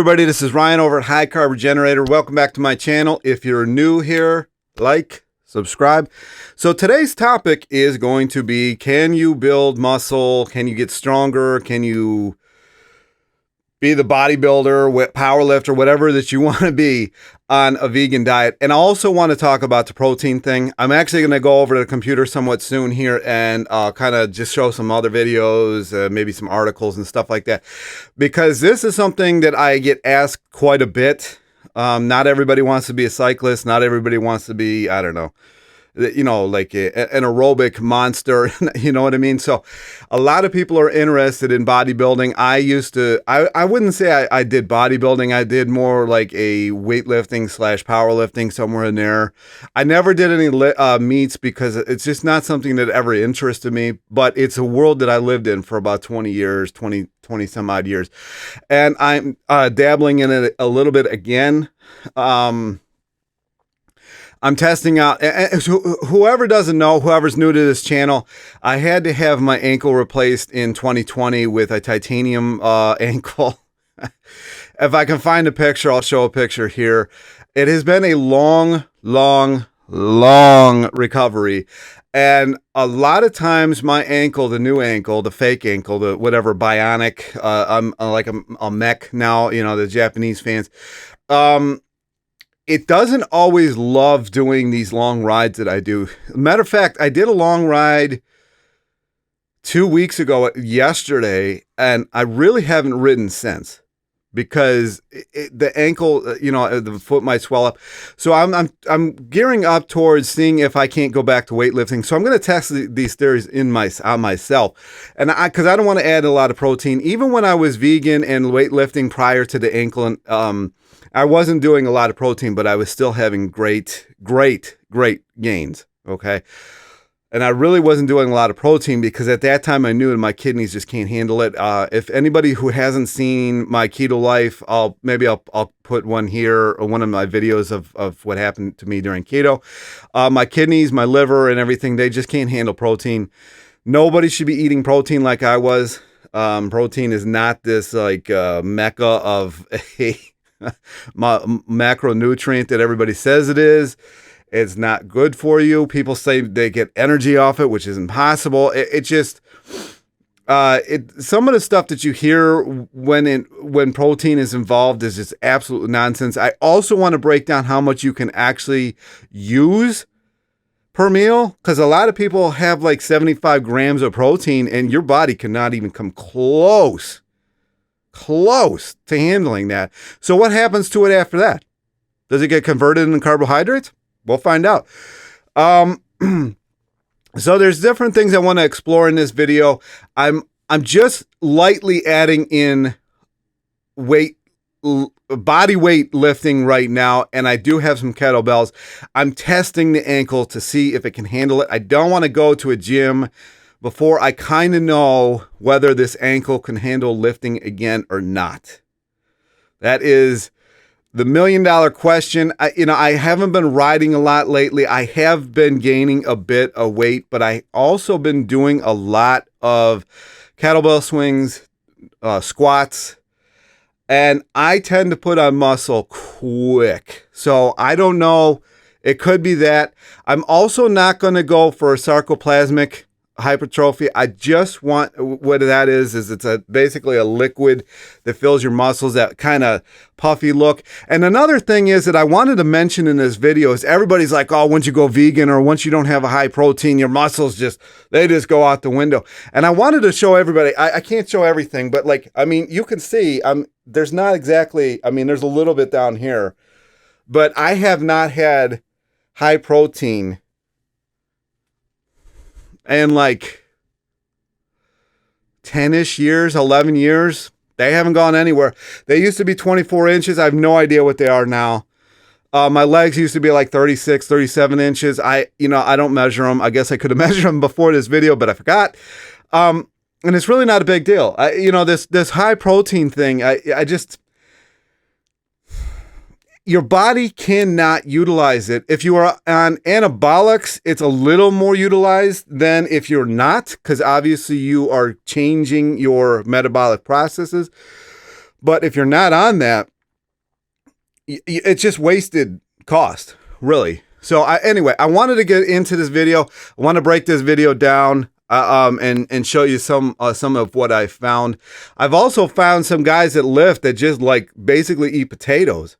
everybody, this is Ryan over at High Carb Regenerator. Welcome back to my channel. If you're new here, like, subscribe. So today's topic is going to be, can you build muscle? Can you get stronger? Can you be the bodybuilder, power lifter, whatever that you want to be on a vegan diet? And I also want to talk about the protein thing. I'm actually going to go over to the computer somewhat soon here and kind of just show some other videos, maybe some articles and stuff like that, because this is something that I get asked quite a bit. Not everybody wants to be a cyclist. Not everybody wants to be, I don't know, like an aerobic monster, you know what I mean? So a lot of people are interested in bodybuilding. I wouldn't say I did bodybuilding. I did more like a weightlifting / powerlifting, somewhere in there. I never did any meets because it's just not something that ever interested me, but it's a world that I lived in for about 20 years, 20 some odd years. And I'm dabbling in it a little bit again. I'm testing out, whoever doesn't know, whoever's new to this channel, I had to have my ankle replaced in 2020 with a titanium ankle. If I can find a picture, I'll show a picture here. It has been a long recovery. And a lot of times my ankle, the new ankle, the fake ankle, the whatever, bionic, I'm like a mech now, you know, the Japanese fans. It doesn't always love doing these long rides that I do. Matter of fact, I did a long ride 2 weeks ago, yesterday, and I really haven't ridden since because the ankle, the foot might swell up. So I'm gearing up towards seeing if I can't go back to weightlifting. So I'm going to test these theories on myself, and because I don't want to add a lot of protein. Even when I was vegan and weightlifting prior to the ankle, I wasn't doing a lot of protein, but I was still having great gains, okay? And I really wasn't doing a lot of protein because at that time I knew that my kidneys just can't handle it. If anybody who hasn't seen my keto life, I'll put one here, or one of my videos of what happened to me during keto. My kidneys, my liver, and everything, they just can't handle protein. Nobody should be eating protein like I was. Protein is not this like mecca of a macronutrient that everybody says it is. It's not good for you. People say they get energy off it, which is impossible. It just some of the stuff that you hear when protein is involved is just absolute nonsense. I also want to break down how much you can actually use per meal, because a lot of people have like 75 grams of protein and your body cannot even come close to handling that. So what happens to it after that? Does it get converted into carbohydrates? We'll find out. So there's different things I want to explore in this video. I'm just lightly adding in body weight lifting right now, and I do have some kettlebells. I'm testing the ankle to see if it can handle it. I don't want to go to a gym before I kind of know whether this ankle can handle lifting again or not. That is the $1 million question. I haven't been riding a lot lately. I have been gaining a bit of weight, but I also been doing a lot of kettlebell swings, squats, and I tend to put on muscle quick. So I don't know. It could be that. I'm also not going to go for a sarcoplasmic hypertrophy. I just want, what that is it's basically a liquid that fills your muscles, that kind of puffy look. And another thing is that I wanted to mention in this video is everybody's like, oh, once you go vegan or once you don't have a high protein, your muscles just go out the window. And I wanted to show everybody, I can't show everything, but like, I mean, you can see, there's not exactly, there's a little bit down here, but I have not had high protein and like 10-ish years, 11 years. They haven't gone anywhere. They used to be 24 inches. I have no idea what they are now. My legs used to be like 36, 37 inches. I don't measure them. I guess I could have measured them before this video, but I forgot. And it's really not a big deal. This high protein thing, I just, your body cannot utilize it. If you are on anabolics, it's a little more utilized than if you're not, because obviously you are changing your metabolic processes. But if you're not on that, it's just wasted cost, really. So anyway, I wanted to get into this video. I want to break this video down and show you some of what I found. I've also found some guys that lift that just like basically eat potatoes.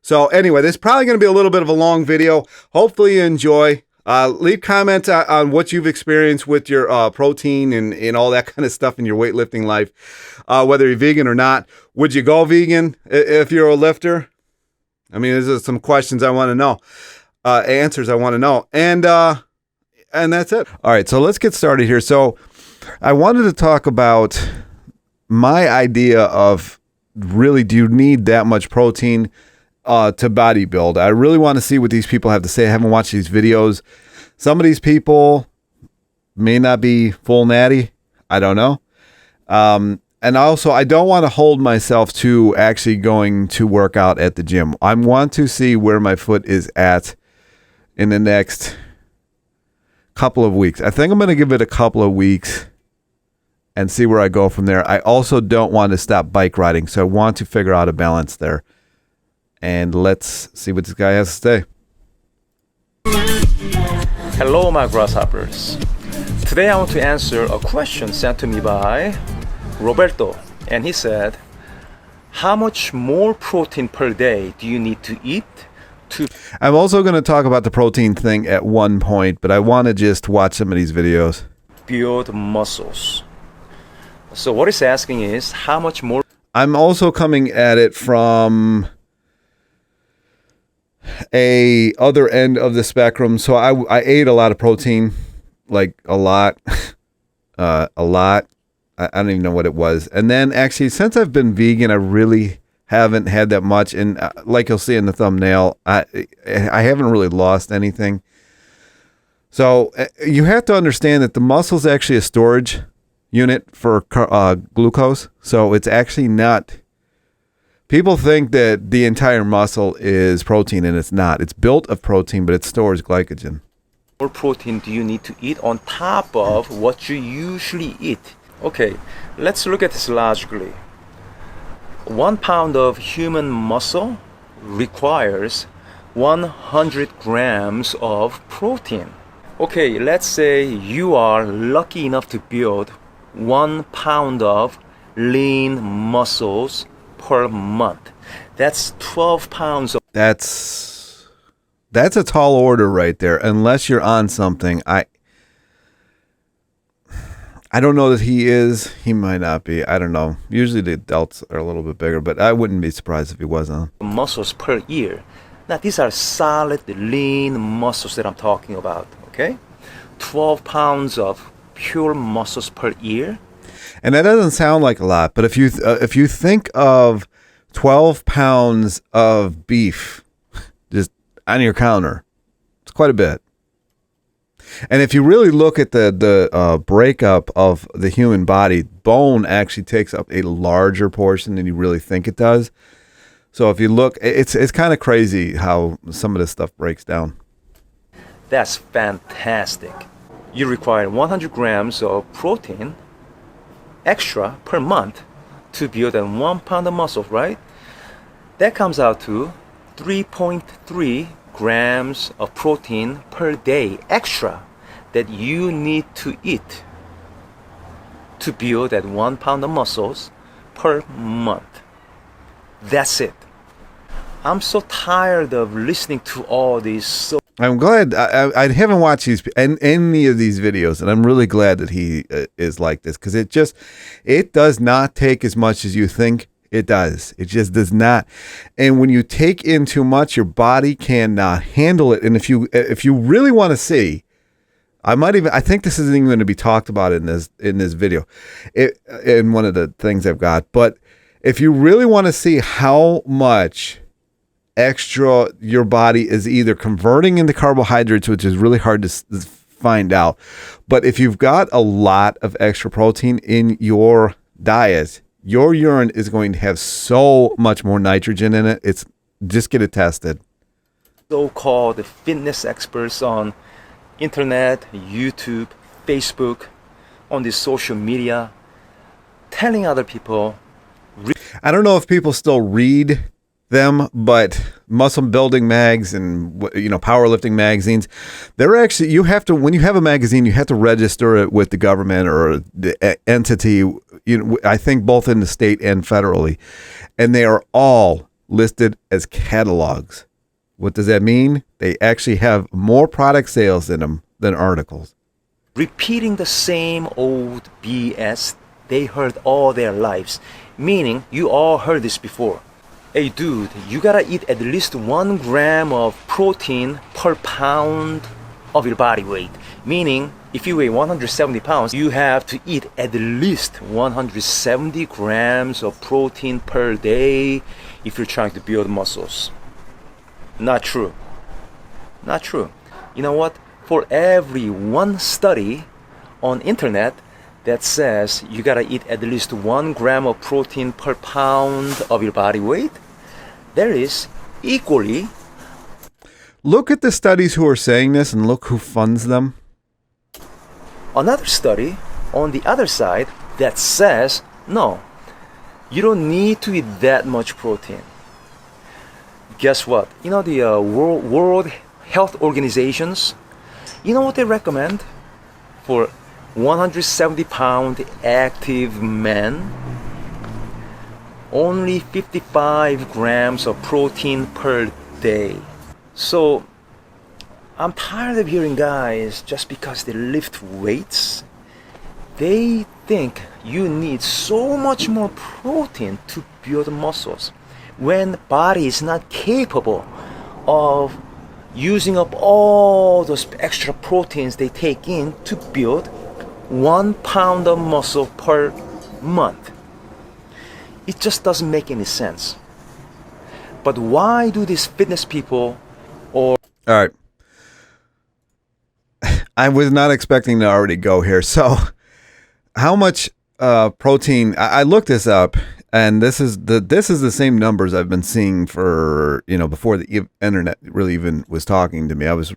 So anyway, this is probably going to be a little bit of a long video. Hopefully you enjoy. Leave comments on what you've experienced with your protein and all that kind of stuff in your weightlifting life, whether you're vegan or not. Would you go vegan if you're a lifter? I mean, these are some questions I want to know, answers I want to know, and that's it. All right, so let's get started here. So I wanted to talk about my idea of really, do you need that much protein to bodybuild? I really want to see what these people have to say. I haven't watched these videos. Some of these people may not be full natty. I don't know. And also, I don't want to hold myself to actually going to work out at the gym. I want to see where my foot is at in the next couple of weeks. I think I'm going to give it a couple of weeks and see where I go from there. I also don't want to stop bike riding, so I want to figure out a balance there. And let's see what this guy has to say. Hello, my grasshoppers. Today I want to answer a question sent to me by Roberto, and he said, how much more protein per day do you need to eat to... I'm also going to talk about the protein thing at one point, but I want to just watch some of these videos. Build muscles. So what he's asking is, how much more... I'm also coming at it from a other end of the spectrum. So I ate a lot of protein, like a lot, a lot. I don't even know what it was. And then actually, since I've been vegan, I really haven't had that much. And like you'll see in the thumbnail, I haven't really lost anything. So you have to understand that the muscle is actually a storage unit for glucose. So it's actually not... People think that the entire muscle is protein, and it's not. It's built of protein, but it stores glycogen. More protein do you need to eat on top of what you usually eat? Okay, let's look at this logically. 1 pound of human muscle requires 100 grams of protein. Okay, let's say you are lucky enough to build 1 pound of lean muscles per month. That's 12 pounds of... That's a tall order right there, unless you're on something. I don't know that he is. He might not be. I don't know. Usually the adults are a little bit bigger, but I wouldn't be surprised if he wasn't. Muscles per year. Now, these are solid, lean muscles that I'm talking about, okay? 12 pounds of pure muscles per year. And that doesn't sound like a lot, but if you think of 12 pounds of beef just on your counter, it's quite a bit. And if you really look at the breakup of the human body, bone actually takes up a larger portion than you really think it does. So if you look, it's kind of crazy how some of this stuff breaks down. That's fantastic. You require 100 grams of protein extra per month to build a 1 pound of muscle, right? That comes out to 3.3 grams of protein per day extra that you need to eat to build that 1 pound of muscles per month. That's it. I'm so tired of listening to all these. I'm glad I haven't watched any of these videos, and I'm really glad that he is like this, because it does not take as much as you think it does. It just does not. And when you take in too much, your body cannot handle it. And if you really want to see, I think this isn't even going to be talked about in this video, in one of the things I've got. But if you really want to see how much extra your body is either converting into carbohydrates, which is really hard to find out, but if you've got a lot of extra protein in your diet, your urine is going to have so much more nitrogen in it. Just get it tested. So-called fitness experts on internet, YouTube, Facebook, on the social media, telling other people I don't know if people still read them, but muscle building mags and powerlifting magazines, they're actually, you have to, when you have a magazine, you have to register it with the government or the entity, I think both in the state and federally, and they are all listed as catalogs. What does that mean? They actually have more product sales in them than articles. Repeating the same old BS they heard all their lives. Meaning, you all heard this before. Hey dude, you gotta eat at least 1 gram of protein per pound of your body weight. Meaning, if you weigh 170 pounds, you have to eat at least 170 grams of protein per day if you're trying to build muscles. Not true. Not true. You know what? For every one study on internet that says you gotta eat at least 1 gram of protein per pound of your body weight, there is equally. Look at the studies who are saying this and look who funds them. Another study on the other side that says, no, you don't need to eat that much protein. Guess what? You know the World Health Organizations, you know what they recommend for 170-pound active men? Only 55 grams of protein per day. So I'm tired of hearing guys just because they lift weights, they think you need so much more protein to build muscles when the body is not capable of using up all those extra proteins they take in to build 1 pound of muscle per month. It just doesn't make any sense. But why do these fitness people or... All right. I was not expecting to already go here. So how much protein, I looked this up, and this is the same numbers I've been seeing for, before the internet really even was talking to me. I was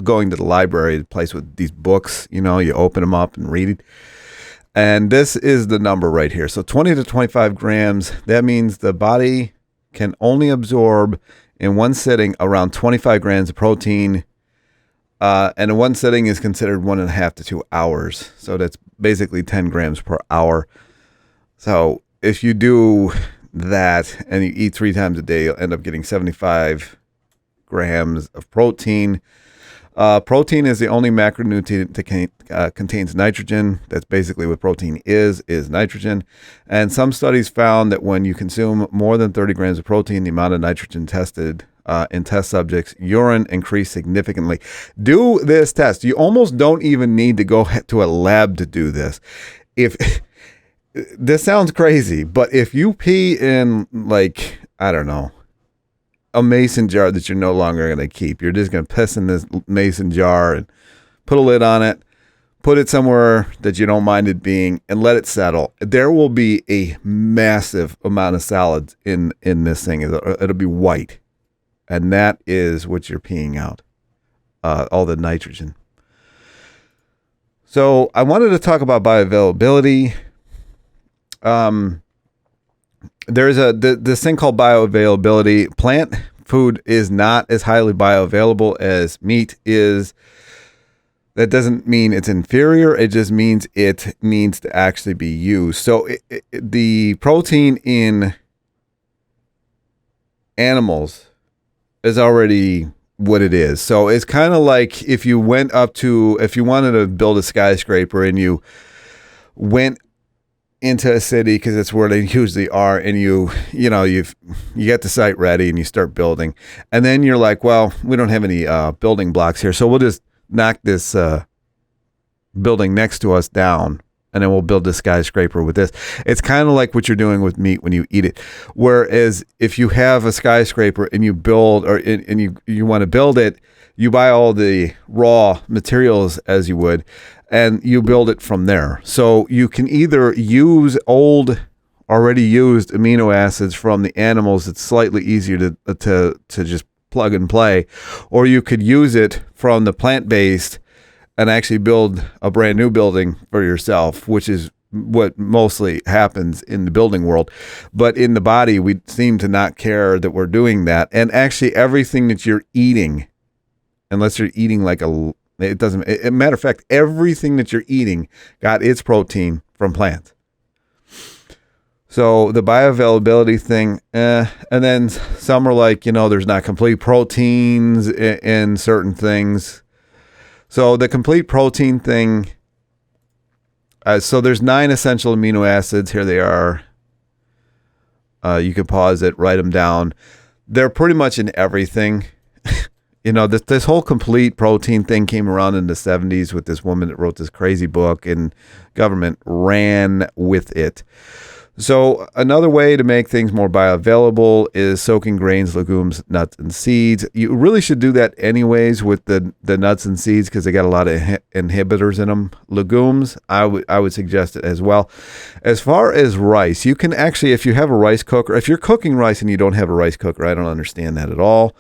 going to the library, the place with these books, you open them up and read it. And this is the number right here. So 20 to 25 grams, that means the body can only absorb in one sitting around 25 grams of protein. And in one sitting is considered 1.5 to 2 hours. So that's basically 10 grams per hour. So if you do that and you eat 3 times a day, you'll end up getting 75 grams of protein. Protein is the only macronutrient that contains nitrogen. That's basically what protein is nitrogen. And some studies found that when you consume more than 30 grams of protein, the amount of nitrogen tested in test subjects' urine increased significantly. Do this test. You almost don't even need to go to a lab to do this. If this sounds crazy, but if you pee in, like, I don't know, a mason jar that you're no longer going to keep, you're just going to piss in this mason jar and put a lid on it, put it somewhere that you don't mind it being, and let it settle. There will be a massive amount of solids in this thing. It'll be white. And that is what you're peeing out, all the nitrogen. So I wanted to talk about bioavailability. There's this thing called bioavailability. Plant food is not as highly bioavailable as meat is. That doesn't mean it's inferior. It just means it needs to actually be used. So the protein in animals is already what it is. So it's kind of like if you wanted to build a skyscraper and you went into a city, because that's where they usually are, and you get the site ready and you start building, and then you're like, well, we don't have any building blocks here, so we'll just knock this building next to us down, and then we'll build this skyscraper with this. It's kind of like what you're doing with meat when you eat it. Whereas if you have a skyscraper and you build, and you want to build it, you buy all the raw materials as you would, and you build it from there. So you can either use already used amino acids from the animals. It's slightly easier to just plug and play, or you could use it from the plant-based and actually build a brand new building for yourself, which is what mostly happens in the building world. But in the body, we seem to not care that we're doing that. And actually, everything that you're eating, unless you're eating like it doesn't, matter of fact, everything that you're eating got its protein from plants. So the bioavailability thing, and then some are like, there's not complete proteins in certain things. So the complete protein thing, so there's 9 essential amino acids. Here they are. You can pause it, write them down. They're pretty much in everything. This whole complete protein thing came around in the 70s with this woman that wrote this crazy book, and government ran with it. So another way to make things more bioavailable is soaking grains, legumes, nuts, and seeds. You really should do that anyways with the nuts and seeds because they got a lot of inhibitors in them. Legumes, I would suggest it as well. As far as rice, you can actually, if you have a rice cooker, if you're cooking rice and you don't have a rice cooker, I don't understand that at all.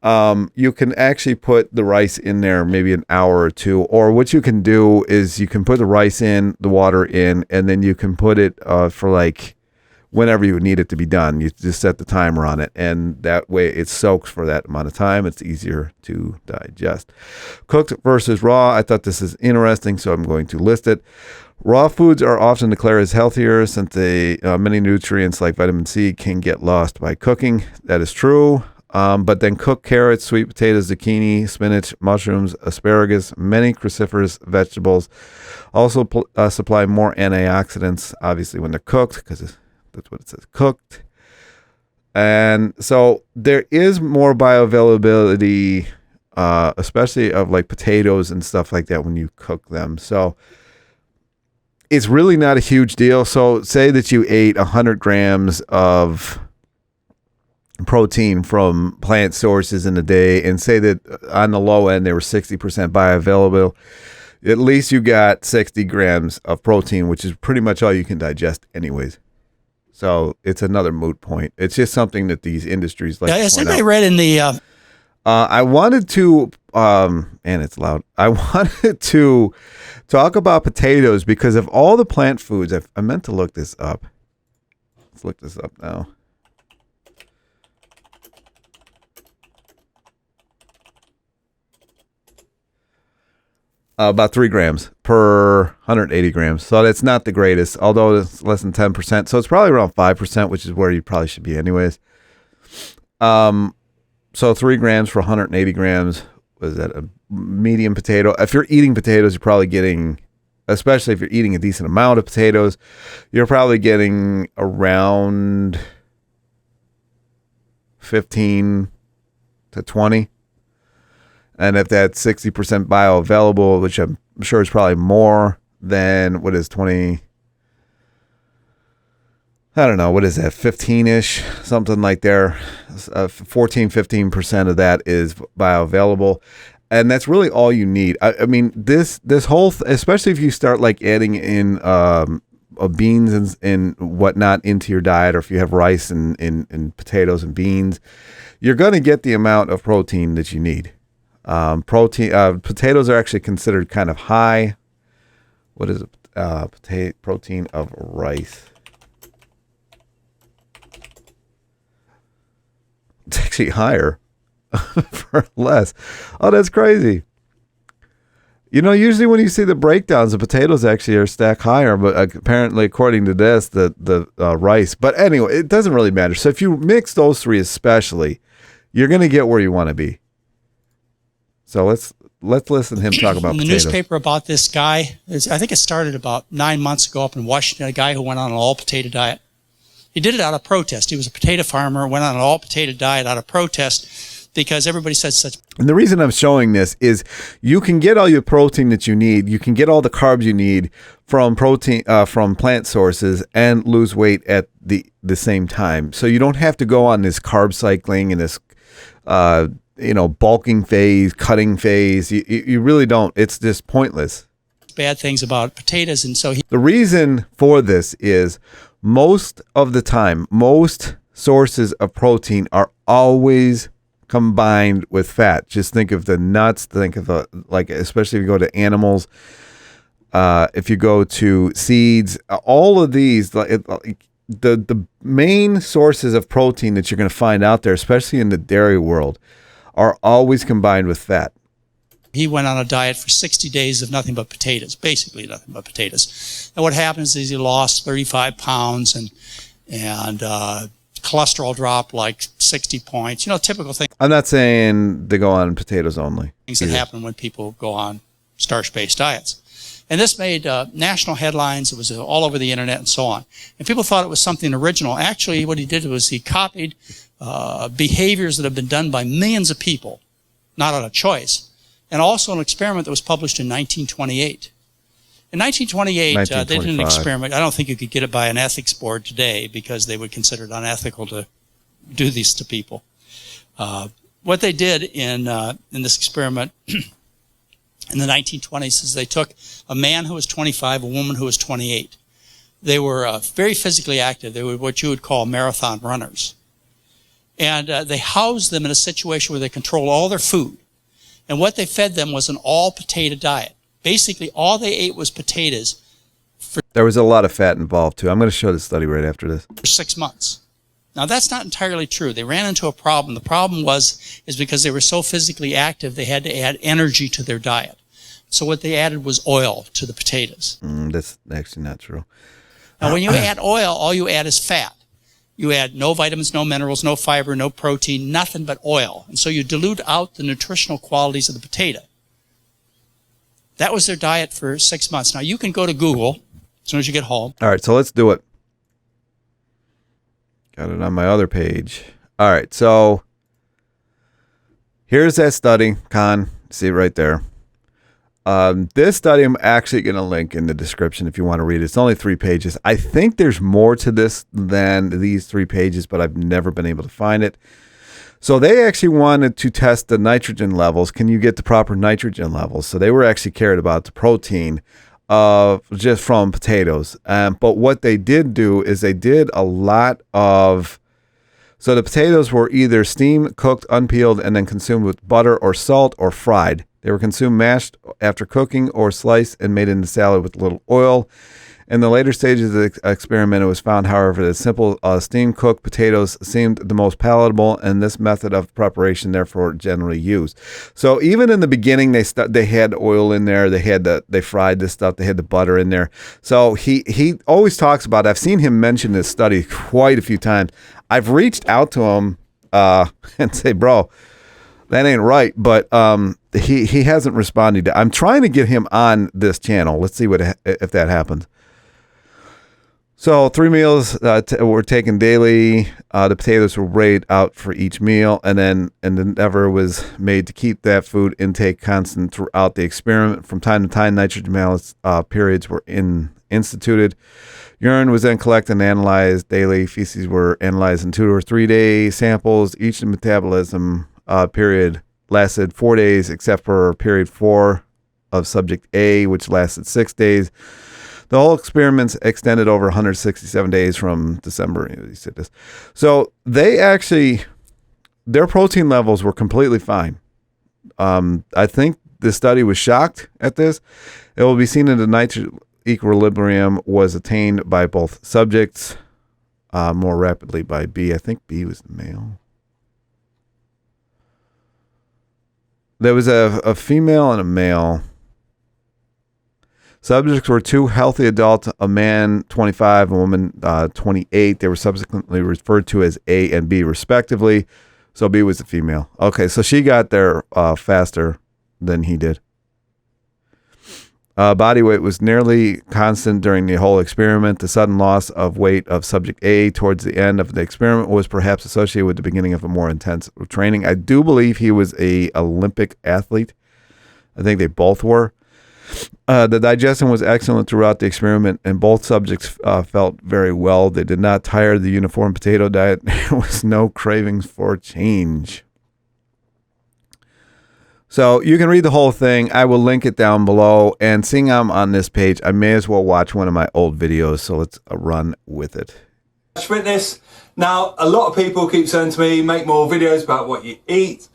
You can actually put the rice in there maybe an hour or two, or what you can do is you can put the rice in, the water in, and then you can put it for like whenever you need it to be done. You just set the timer on it, and that way it soaks for that amount of time. It's easier to digest. Cooked versus raw. I thought this is interesting, so I'm going to list it. Raw foods are often declared as healthier since many nutrients like vitamin C can get lost by cooking. That is true. But then cooked carrots, sweet potatoes, zucchini, spinach, mushrooms, asparagus, many cruciferous vegetables also supply more antioxidants, obviously, when they're cooked, because that's what it says, cooked. And so there is more bioavailability, especially of like potatoes and stuff like that when you cook them. So it's really not a huge deal. So say that you ate 100 grams of protein from plant sources in a day, and say that on the low end they were 60% bioavailable, at least you got 60 grams of protein, which is pretty much all you can digest anyways. So it's another moot point. It's just something that these industries like. Yeah, I read in the. I wanted to, and it's loud. I wanted to talk about potatoes because of all the plant foods. I meant to look this up. Let's look this up now. About 3 grams per 180 grams. So that's not the greatest, although it's less than 10%. So it's probably around 5%, which is where you probably should be anyways. So 3 grams for 180 grams. Was that a medium potato? If you're eating potatoes, you're probably getting, especially if you're eating a decent amount of potatoes, you're probably getting around 15 to 20. And if that's 60% bioavailable, which I'm sure is probably more than what is 20, I don't know, what is that, 15-ish, something like there. 15% of that is bioavailable. And that's really all you need. I mean, this whole, especially if you start like adding in beans and whatnot into your diet, or if you have rice and potatoes and beans, you're going to get the amount of protein that you need. Potatoes are actually considered kind of high. What is it? Protein of rice. It's actually higher for less. Oh, that's crazy. Usually when you see the breakdowns, the potatoes actually are stacked higher, but apparently, according to this, the rice. But anyway, it doesn't really matter. So if you mix those three, especially, you're going to get where you want to be. So let's listen to him talk about potatoes. The newspaper about this guy, I think it started about 9 months ago up in Washington, a guy who went on an all-potato diet. He did it out of protest. He was a potato farmer, went on an all-potato diet out of protest because everybody said such. And the reason I'm showing this is you can get all your protein that you need. You can get all the carbs you need from from plant sources and lose weight at the same time. So you don't have to go on this carb cycling and this bulking phase, cutting phase. You really don't. It's just pointless. Bad things about potatoes. And so the reason for this is most of the time, most sources of protein are always combined with fat. Just think of the nuts, think of especially if you go to animals, if you go to seeds, all of these, the main sources of protein that you're going to find out there, especially in the dairy world, are always combined with fat. He went on a diet for 60 days of nothing but potatoes, basically nothing but potatoes. And what happens is he lost 35 pounds and cholesterol dropped like 60 points. Typical things. I'm not saying they go on potatoes only. Things that happen when people go on starch-based diets. And this made national headlines. It was all over the internet and so on. And people thought it was something original. Actually, what he did was he copied behaviors that have been done by millions of people, not out of choice, and also an experiment that was published in 1928. In 1928, they did an experiment. I don't think you could get it by an ethics board today because they would consider it unethical to do these to people. What they did in this experiment in the 1920s is they took a man who was 25, a woman who was 28. They were very physically active. They were what you would call marathon runners. And they housed them in a situation where they controlled all their food. And what they fed them was an all-potato diet. Basically, all they ate was potatoes. There was a lot of fat involved, too. I'm going to show the study right after this. For 6 months. Now, that's not entirely true. They ran into a problem. The problem is because they were so physically active, they had to add energy to their diet. So what they added was oil to the potatoes. That's actually not true. Now, when you add oil, all you add is fat. You add no vitamins, no minerals, no fiber, no protein, nothing but oil. And so you dilute out the nutritional qualities of the potato. That was their diet for 6 months. Now, you can go to Google as soon as you get home. All right, so let's do it. Got it on my other page. All right, so here's that study, Con. See it right there. This study I'm actually going to link in the description if you want to read it. It's only 3 pages. I think there's more to this than these 3 pages, but I've never been able to find it. So they actually wanted to test the nitrogen levels. Can you get the proper nitrogen levels? So they were actually cared about the protein just from potatoes. But what they did do is they did a lot of... So the potatoes were either steamed, cooked, unpeeled, and then consumed with butter or salt or fried. They were consumed mashed after cooking or sliced and made into salad with a little oil. In the later stages of the experiment, it was found, however, that simple steamed cooked potatoes seemed the most palatable, and this method of preparation, therefore, generally used. So even in the beginning, they had oil in there. They fried this stuff. They had the butter in there. So he always talks about. I've seen him mention this study quite a few times. I've reached out to him and say, bro, that ain't right. But he hasn't responded. I'm trying to get him on this channel. Let's see if that happens. So 3 meals were taken daily. The potatoes were weighed out for each meal, and then an endeavor was made to keep that food intake constant throughout the experiment. From time to time, nitrogen balance periods were instituted. Urine was then collected and analyzed daily. Feces were analyzed in 2 or 3 day samples. Each metabolism period lasted 4 days, except for period 4 of subject A, which lasted 6 days. The whole experiments extended over 167 days from December. He said this. So their protein levels were completely fine. I think the study was shocked at this. It will be seen that the nitrogen equilibrium was attained by both subjects more rapidly by B. I think B was the male. There was a female and a male. Subjects were 2 healthy adults, a man 25, a woman 28. They were subsequently referred to as A and B respectively. So B was the female. Okay, so she got there faster than he did. Body weight was nearly constant during the whole experiment. The sudden loss of weight of subject A towards the end of the experiment was perhaps associated with the beginning of a more intense training. I do believe he was an Olympic athlete. I think they both were. The digestion was excellent throughout the experiment, and both subjects felt very well. They did not tire of the uniform potato diet. There was no cravings for change. So you can read the whole thing. I will link it down below. And seeing I'm on this page, I may as well watch one of my old videos. So let's run with it. Fitness. Now, a lot of people keep saying to me, make more videos about what you eat.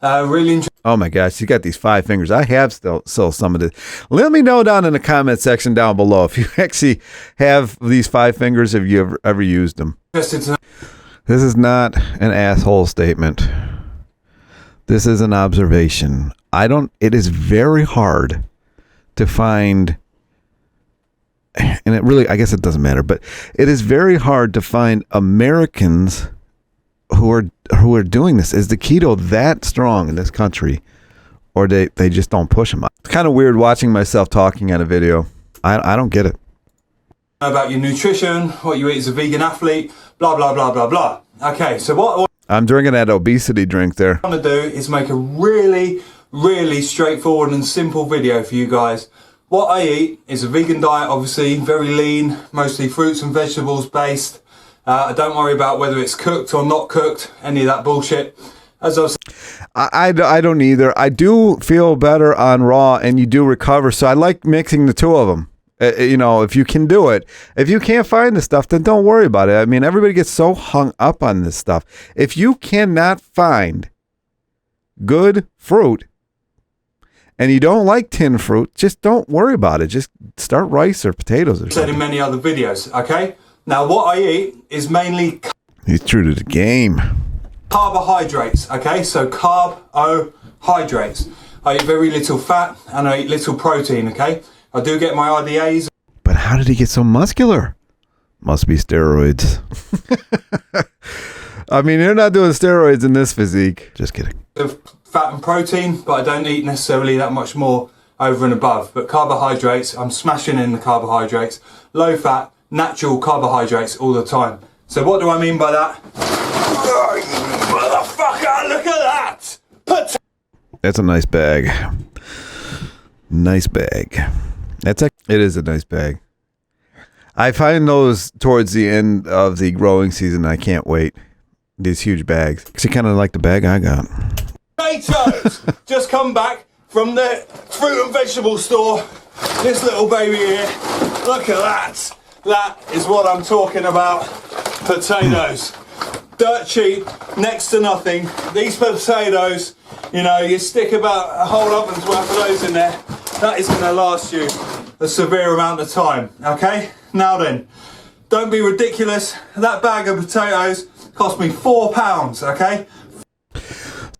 Really enjoy. Oh my gosh, you got these 5 fingers. I have still some of this. Let me know down in the comment section down below if you actually have these 5 fingers, if you ever used them. This is not an asshole statement. This is an observation. It is very hard to find, and it really, I guess it doesn't matter, but it is very hard to find Americans who are doing this. Is the keto that strong in this country, or they just don't push them? It's kind of weird watching myself talking on a video. I don't get it. About your nutrition, what you eat as a vegan athlete, blah blah blah blah blah. Okay, so what I'm drinking that obesity drink there. I want to do is make a really straightforward and simple video for you guys. What I eat is a vegan diet, obviously very lean, mostly fruits and vegetables based. I don't worry about whether it's cooked or not cooked, any of that bullshit. As I was I don't either. I do feel better on raw, and you do recover. So I like mixing the two of them. If you can do it. If you can't find the stuff, then don't worry about it. I mean, everybody gets so hung up on this stuff. If you cannot find good fruit and you don't like tin fruit, just don't worry about it. Just start rice or potatoes or something. Said in many other videos, okay? Now, what I eat is mainly... He's true to the game. Carbohydrates, okay? So carbohydrates. I eat very little fat and I eat little protein, okay? I do get my IDAs. But how did he get so muscular? Must be steroids. I mean, you're not doing steroids in this physique. Just kidding. Of fat and protein, but I don't eat necessarily that much more over and above. But carbohydrates, I'm smashing in the carbohydrates. Low fat, natural carbohydrates all the time. So what do I mean by that? Motherfucker, look at that! That's a nice bag. Nice bag. It is a nice bag. I find those towards the end of the growing season. I can't wait. These huge bags. Actually, kind of like the bag I got. Potatoes! Just come back from the fruit and vegetable store. This little baby here. Look at that. That is what I'm talking about. Potatoes. Dirt cheap, next to nothing. These potatoes, you stick about a whole oven's worth of those in there. That is going to last you a severe amount of time, okay? Now then, don't be ridiculous. That bag of potatoes cost me £4, okay?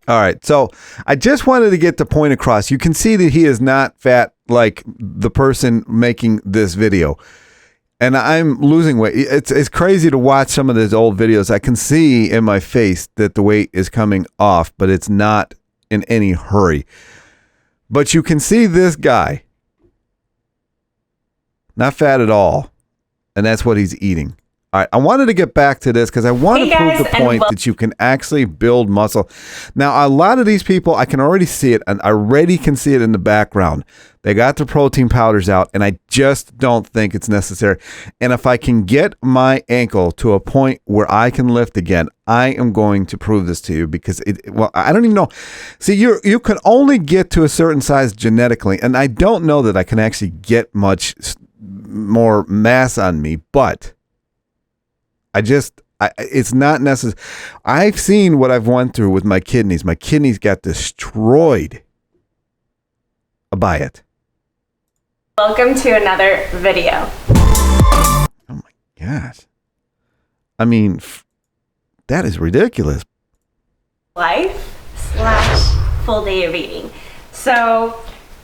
All right, so I just wanted to get the point across. You can see that he is not fat like the person making this video. And I'm losing weight. It's crazy to watch some of these old videos. I can see in my face that the weight is coming off, but it's not in any hurry. But you can see this guy, not fat at all, and that's what he's eating. All right, I wanted to get back to this because I want to prove the point that you can actually build muscle. Now, a lot of these people, I can already see it, and I already can see it in the background. They got the protein powders out, and I just don't think it's necessary. And if I can get my ankle to a point where I can lift again, I am going to prove this to you because I don't even know. See, you can only get to a certain size genetically, and I don't know that I can actually get much more mass on me, but it's not necessary. I've seen what I've went through with my kidneys. My kidneys got destroyed by it. Welcome to another video. Oh my gosh. I mean, that is ridiculous. Life/full day of eating. So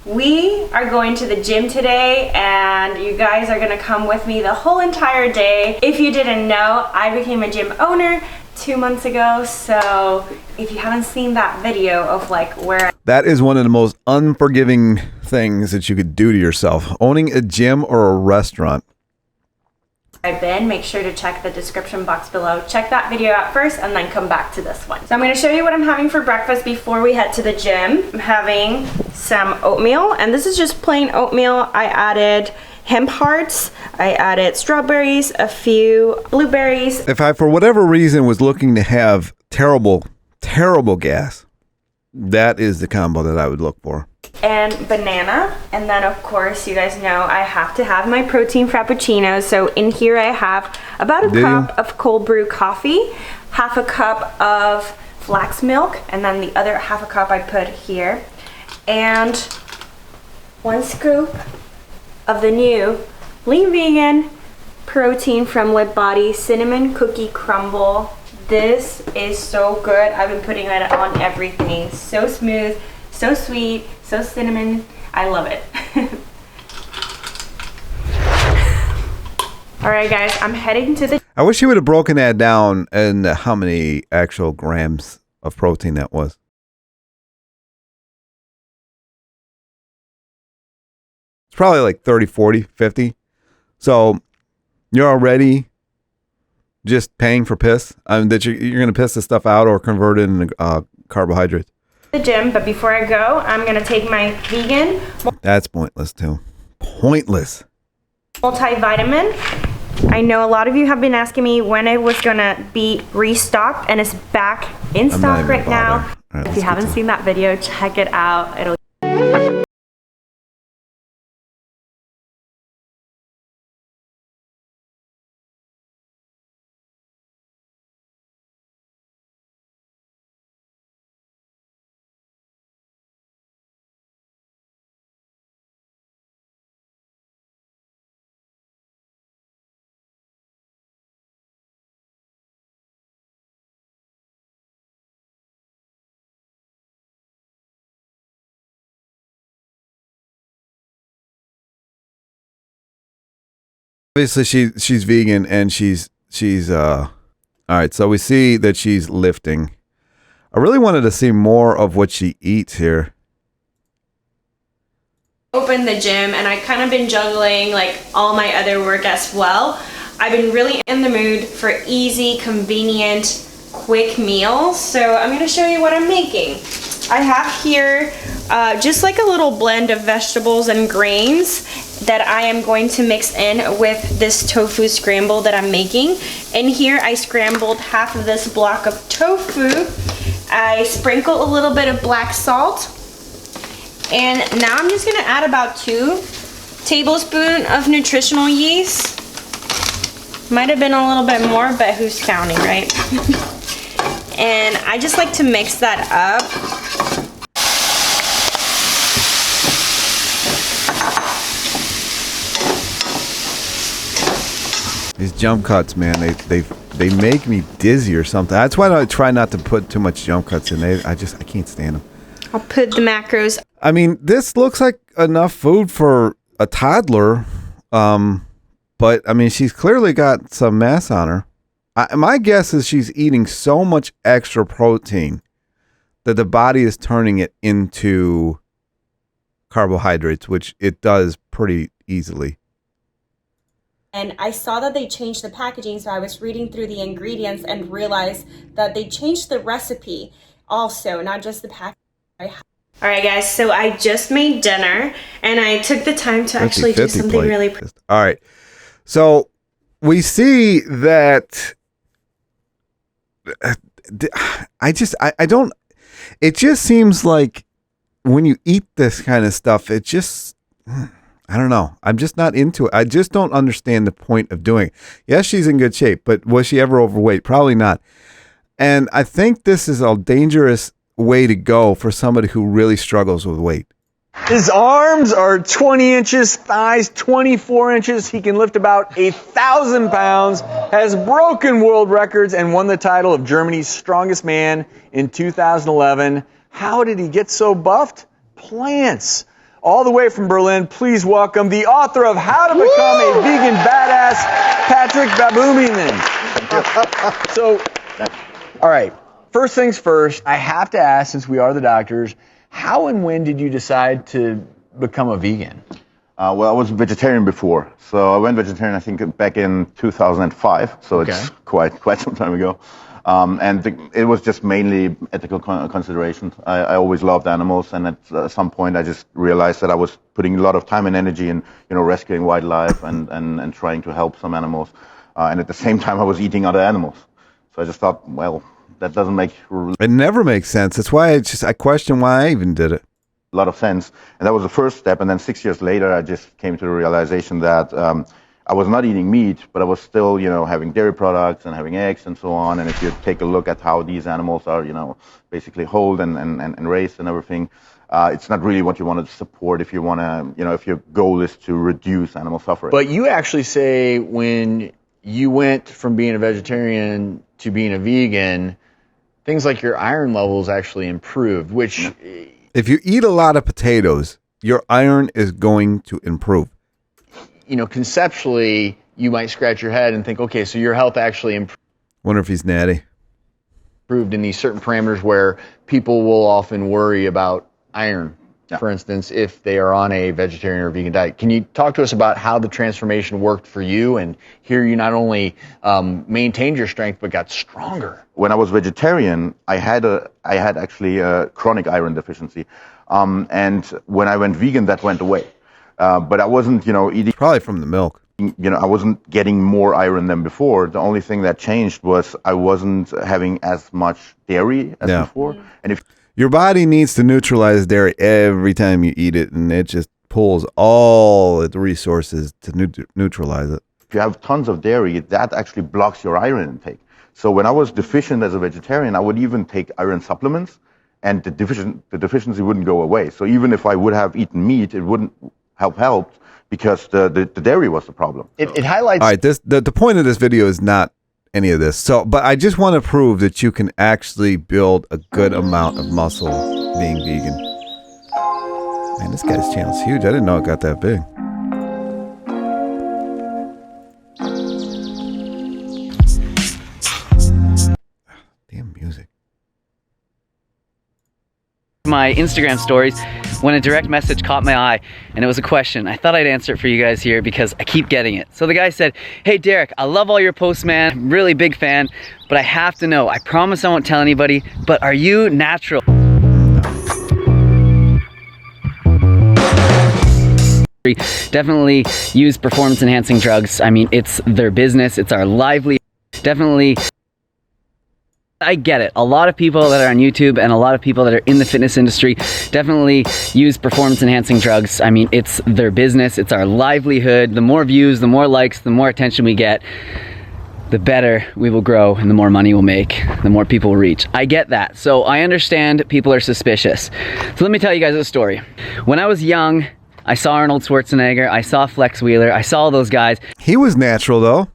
we are going to the gym today and you guys are gonna come with me the whole entire day. If you didn't know, I became a gym owner 2 months ago. So if you haven't seen that video of that is one of the most unforgiving things that you could do to yourself. Owning a gym or a restaurant. I've been, make sure to check the description box below. Check that video out first and then come back to this one. So I'm gonna show you what I'm having for breakfast before we head to the gym. I'm having some oatmeal, and this is just plain oatmeal. I added hemp hearts, I added strawberries, a few blueberries. If I, for whatever reason, was looking to have terrible gas, that is the combo that I would look for. And banana, and then of course you guys know I have to have my protein frappuccino. So in here I have about a cup of cold brew coffee, half a cup of flax milk, and then the other half a cup I put here, and 1 scoop of the new Lean Vegan protein from Lip Body cinnamon cookie crumble. This is so good. I've been putting it on everything. So smooth, so sweet, so cinnamon. I love it. All right, guys, I'm heading to the... I wish you would have broken that down and how many actual grams of protein that was. It's probably like 30, 40, 50. So you're already just paying for piss. I mean, that you're going to piss this stuff out or convert it into carbohydrates. The gym, but before I go, I'm going to take my vegan... That's pointless, too. Pointless. Multivitamin. I know a lot of you have been asking me when it was gonna be restocked, and it's back in stock right now. Right, if you haven't seen that video, check it out. It'll... Obviously, she's vegan and she's all right. So we see that she's lifting. I really wanted to see more of what she eats here. Open the gym, and I kind of been juggling like all my other work as well. I've been really in the mood for easy, convenient, quick meals. So I'm going to show you what I'm making. I have here just like a little blend of vegetables and grains that I am going to mix in with this tofu scramble that I'm making. In here I scrambled half of this block of tofu. I sprinkle a little bit of black salt, and now I'm just gonna add about 2 tablespoons of nutritional yeast. Might have been a little bit more, but who's counting, right? And I just like to mix that up. These jump cuts, man, they make me dizzy or something. That's why I try not to put too much jump cuts in. I can't stand them. I'll put the macros. I mean, this looks like enough food for a toddler, but I mean, she's clearly got some mass on her. My guess is she's eating so much extra protein that the body is turning it into carbohydrates, which it does pretty easily. And I saw that they changed the packaging, so I was reading through the ingredients and realized that they changed the recipe also, not just the packaging. All right, guys, so I just made dinner, and I took the time to actually do something really... All right, so we see that... I don't... It just seems like when you eat this kind of stuff, it just... I don't know. I'm just not into it. I just don't understand the point of doing it. Yes, she's in good shape, but was she ever overweight? Probably not. And I think this is a dangerous way to go for somebody who really struggles with weight. His arms are 20 inches, thighs 24 inches. He can lift about 1,000 pounds, has broken world records, and won the title of Germany's strongest man in 2011. How did he get so buffed? Plants. All the way from Berlin, please welcome the author of How to Become a Vegan Badass, Patrick Baboumian. So, all right, first things first, I have to ask, since we are the doctors, how and when did you decide to become a vegan? Well, I was vegetarian before, so I went vegetarian, I think, back in 2005, so it's quite some time ago. It was just mainly ethical considerations. I always loved animals, and at some point I just realized that I was putting a lot of time and energy in, rescuing wildlife and trying to help some animals. And at the same time I was eating other animals. So I just thought, well, that doesn't make... It never makes sense. That's why I question why I even did it. A lot of sense. And that was the first step. And then 6 years later, I just came to the realization that I was not eating meat, but I was still, having dairy products and having eggs and so on. And if you take a look at how these animals are, basically whole and raised and everything, it's not really what you want to support if you want to, if your goal is to reduce animal suffering. But you actually say when you went from being a vegetarian to being a vegan, things like your iron levels actually improved, which... If you eat a lot of potatoes, your iron is going to improve. Conceptually, you might scratch your head and think, okay, so your health actually improved. Wonder if he's natty. In these certain parameters where people will often worry about iron, for instance, if they are on a vegetarian or vegan diet. Can you talk to us about how the transformation worked for you? And here you not only maintained your strength, but got stronger. When I was vegetarian, I had actually a chronic iron deficiency. And when I went vegan, that went away. But I wasn't, eating... Probably from the milk. I wasn't getting more iron than before. The only thing that changed was I wasn't having as much dairy as before. And if your body needs to neutralize dairy every time you eat it, and it just pulls all its resources to neutralize it. If you have tons of dairy, that actually blocks your iron intake. So when I was deficient as a vegetarian, I would even take iron supplements, and the deficiency wouldn't go away. So even if I would have eaten meat, it wouldn't help because the dairy was the problem. It highlights... All right, the point of this video is not any of this. But I just want to prove that you can actually build a good amount of muscle being vegan. Man, this guy's channel's huge. I didn't know it got that big. Damn music. My Instagram stories when a direct message caught my eye, and it was a question. I thought I'd answer it for you guys here because I keep getting it. So the guy said, "Hey Derek, I love all your posts, man. I'm really big fan, but I have to know, I promise I won't tell anybody, but are you natural?" Definitely use performance enhancing drugs. I mean, it's their business, it's our livelihood. Definitely, I get it. A lot of people that are on YouTube and a lot of people that are in the fitness industry definitely use performance enhancing drugs. I mean, it's their business, it's our livelihood. The more views, the more likes, the more attention we get, the better we will grow and the more money we'll make, the more people will reach. I get that. So I understand people are suspicious. So let me tell you guys a story. When I was young, I saw Arnold Schwarzenegger, I saw Flex Wheeler, I saw all those guys. He was natural though.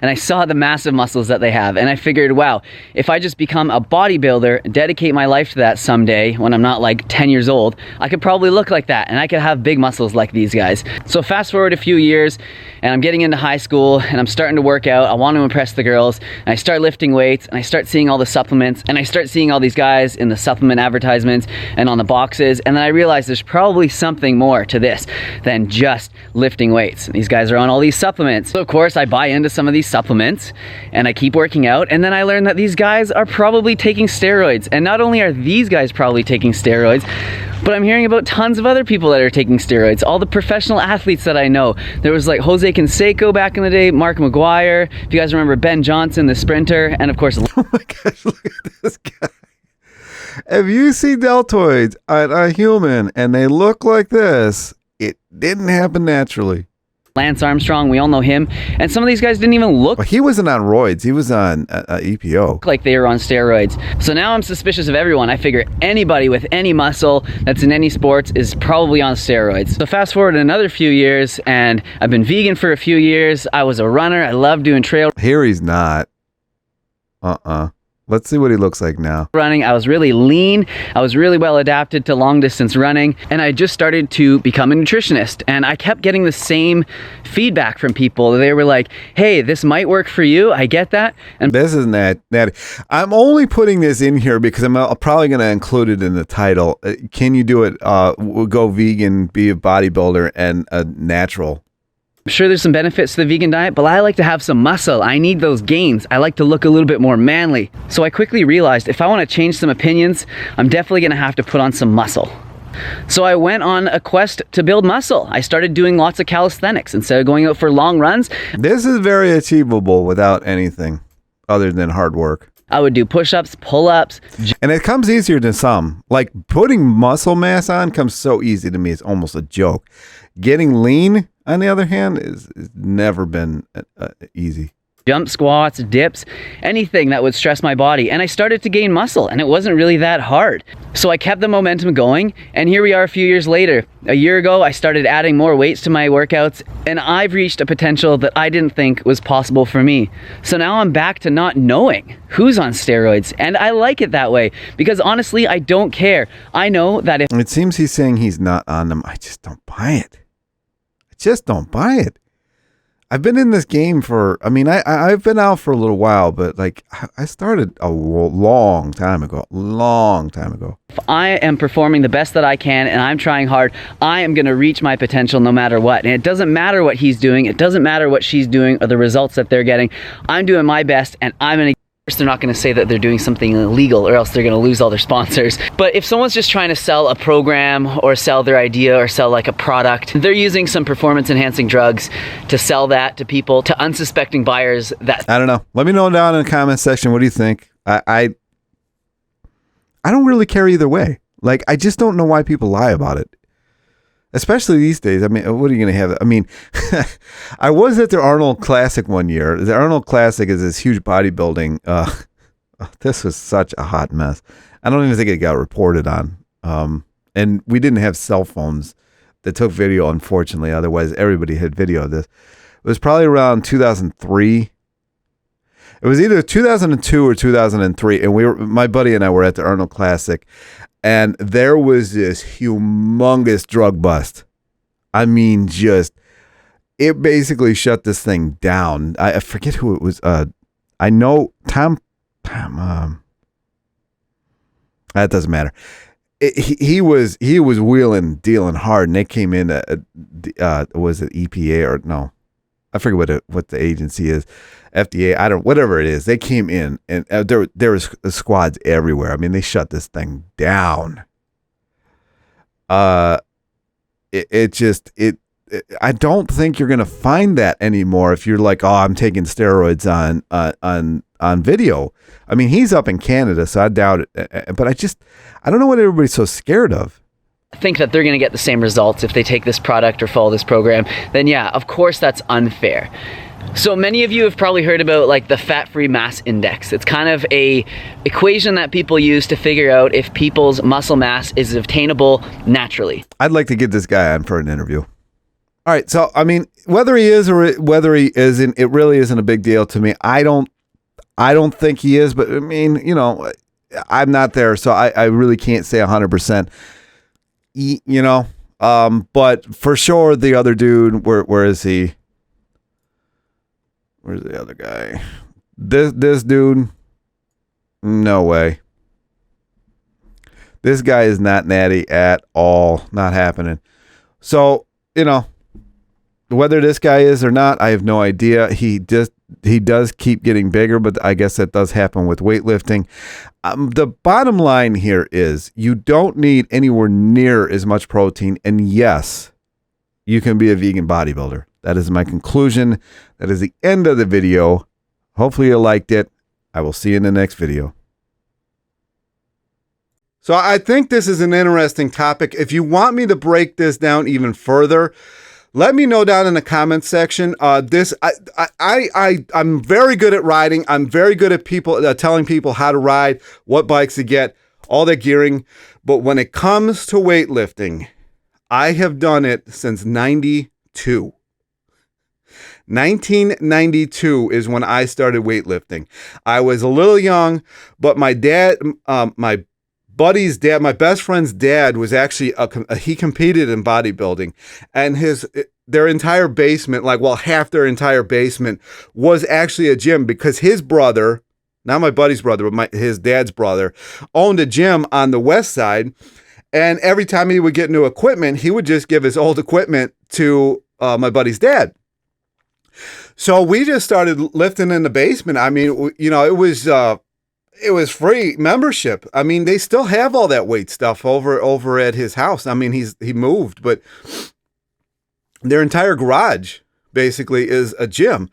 And I saw the massive muscles that they have. And I figured, wow, if I just become a bodybuilder, dedicate my life to that someday when I'm not like 10 years old, I could probably look like that and I could have big muscles like these guys. So fast forward a few years and I'm getting into high school and I'm starting to work out. I want to impress the girls. And I start lifting weights and I start seeing all the supplements and I start seeing all these guys in the supplement advertisements and on the boxes. And then I realized there's probably something more to this than just lifting weights. These guys are on all these supplements. So of course I buy into some of these supplements and I keep working out, and then I learned that these guys are probably taking steroids. And not only are these guys probably taking steroids, but I'm hearing about tons of other people that are taking steroids. All the professional athletes that I know. There was like Jose Canseco back in the day, Mark McGuire, if you guys remember Ben Johnson, the sprinter, and of course... Oh my gosh, look at this guy. If you see deltoids on a human and they look like this, it didn't happen naturally. Lance Armstrong, we all know him. And some of these guys didn't even look... Well, he wasn't on roids. He was on EPO. ...like they were on steroids. So now I'm suspicious of everyone. I figure anybody with any muscle that's in any sports is probably on steroids. So fast forward another few years, and I've been vegan for a few years. I was a runner. I love doing trail... Here he's not. Let's see what he looks like now. Running. I was really lean. I was really well adapted to long distance running. And I just started to become a nutritionist. And I kept getting the same feedback from people. They were like, hey, this might work for you. I get that. And this is natty. I'm only putting this in here because I'm probably going to include it in the title. Can you do it? Go vegan, be a bodybuilder, and a natural. I'm sure there's some benefits to the vegan diet, but I like to have some muscle. I need those gains. I like to look a little bit more manly. So I quickly realized if I want to change some opinions, I'm definitely going to have to put on some muscle. So I went on a quest to build muscle. I started doing lots of calisthenics instead of going out for long runs. This is very achievable without anything other than hard work. I would do push-ups, pull-ups. And it comes easier than some. Like putting muscle mass on comes so easy to me. It's almost a joke. Getting lean, on the other hand, is never been easy. Jump squats, dips, anything that would stress my body. And I started to gain muscle, and it wasn't really that hard. So I kept the momentum going, and here we are a few years later. A year ago, I started adding more weights to my workouts, and I've reached a potential that I didn't think was possible for me. So now I'm back to not knowing who's on steroids, and I like it that way, because honestly, I don't care. I know that if... It seems he's saying he's not on them. I just don't buy it. I just don't buy it. I've been in this game for, I mean, I've been out for a little while, but like I started a long time ago. If I am performing the best that I can and I'm trying hard, I am going to reach my potential no matter what. And it doesn't matter what he's doing. It doesn't matter what she's doing or the results that they're getting. I'm doing my best, and I'm going to... They're not going to say that they're doing something illegal, or else they're going to lose all their sponsors. But if someone's just trying to sell a program or sell their idea or sell like a product, they're using some performance enhancing drugs to sell that to people, to unsuspecting buyers. That I don't know. Let me know down in the comment section. What do you think? I don't really care either way. Like, I just don't know why people lie about it. Especially these days. I mean, what are you going to have? I mean, I was at the Arnold Classic one year. The Arnold Classic is this huge bodybuilding. This was such a hot mess. I don't even think it got reported on. And we didn't have cell phones that took video, unfortunately. Otherwise, everybody had video of this. It was probably around 2003. It was either 2002 or 2003. And my buddy and I were at the Arnold Classic. And there was this humongous drug bust. I mean, it basically shut this thing down. I forget who it was. I know Tom. That doesn't matter. He was wheeling, dealing hard, and they came in. Was it EPA or no? I forget what the agency is. FDA, whatever it is. They came in, and there was squads everywhere. I mean, they shut this thing down. I don't think you're gonna find that anymore if you're like, oh, I'm taking steroids on video. I mean, he's up in Canada, so I doubt it. But I don't know what everybody's so scared of. Think that they're going to get the same results if they take this product or follow this program, then yeah, of course that's unfair. So many of you have probably heard about like the fat-free mass index. It's kind of a equation that people use to figure out if people's muscle mass is obtainable naturally. I'd like to get this guy on for an interview. All right, so I mean, whether he is or whether he isn't, it really isn't a big deal to me. I don't think he is, but I mean, you know, I'm not there, so I really can't say 100%. You know, but for sure the other dude, where is he? Where's the other guy? This dude, no way. This guy is not natty at all. Not happening. So, you know, whether this guy is or not, I have no idea. He does keep getting bigger, but I guess that does happen with weightlifting. The bottom line here is you don't need anywhere near as much protein. And yes, you can be a vegan bodybuilder. That is my conclusion. That is the end of the video. Hopefully you liked it. I will see you in the next video. So I think this is an interesting topic. If you want me to break this down even further, let me know down in the comments section. I'm very good at riding. I'm very good at telling people how to ride, what bikes to get, all that gearing. But when it comes to weightlifting, I have done it since 92. 1992 is when I started weightlifting. I was a little young, but my dad, my buddy's dad, my best friend's dad was actually he competed in bodybuilding, and their entire basement, half their entire basement was actually a gym, because his brother, not my buddy's brother, but his dad's brother, owned a gym on the west side, and every time he would get new equipment, he would just give his old equipment to my buddy's dad. So we just started lifting in the basement. I mean, you know, it was free membership. I mean, they still have all that weight stuff over at his house. I mean, he moved, but their entire garage basically is a gym.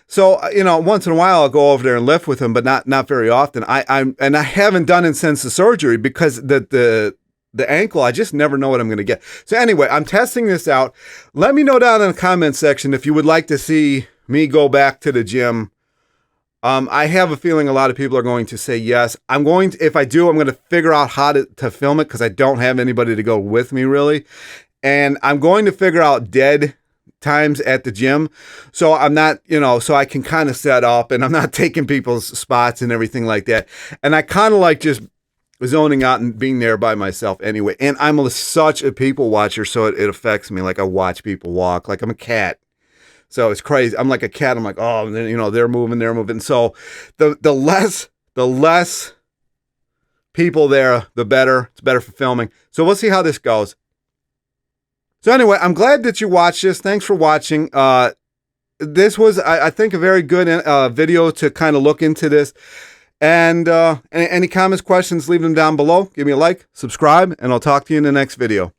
So, you know, once in a while I'll go over there and lift with him, but not very often. I haven't done it since the surgery, because the the ankle, I just never know what I'm going to get. So anyway, I'm testing this out. Let me know down in the comment section if you would like to see me go back to the gym. I have a feeling a lot of people are going to say yes. I'm going to, if I do, I'm going to figure out how to film it because I don't have anybody to go with me really. And I'm going to figure out dead times at the gym. So I'm not, so I can kind of set up and I'm not taking people's spots and everything like that. And I kind of like just zoning out and being there by myself anyway. And I'm such a people watcher, so it affects me. Like I watch people walk, like I'm a cat. So it's crazy. I'm like a cat. I'm like, oh, they're moving. So the less people there, the better. It's better for filming. So we'll see how this goes. So anyway, I'm glad that you watched this. Thanks for watching. This was, I think, a very good video to kind of look into this. And any comments, questions, leave them down below. Give me a like, subscribe, and I'll talk to you in the next video.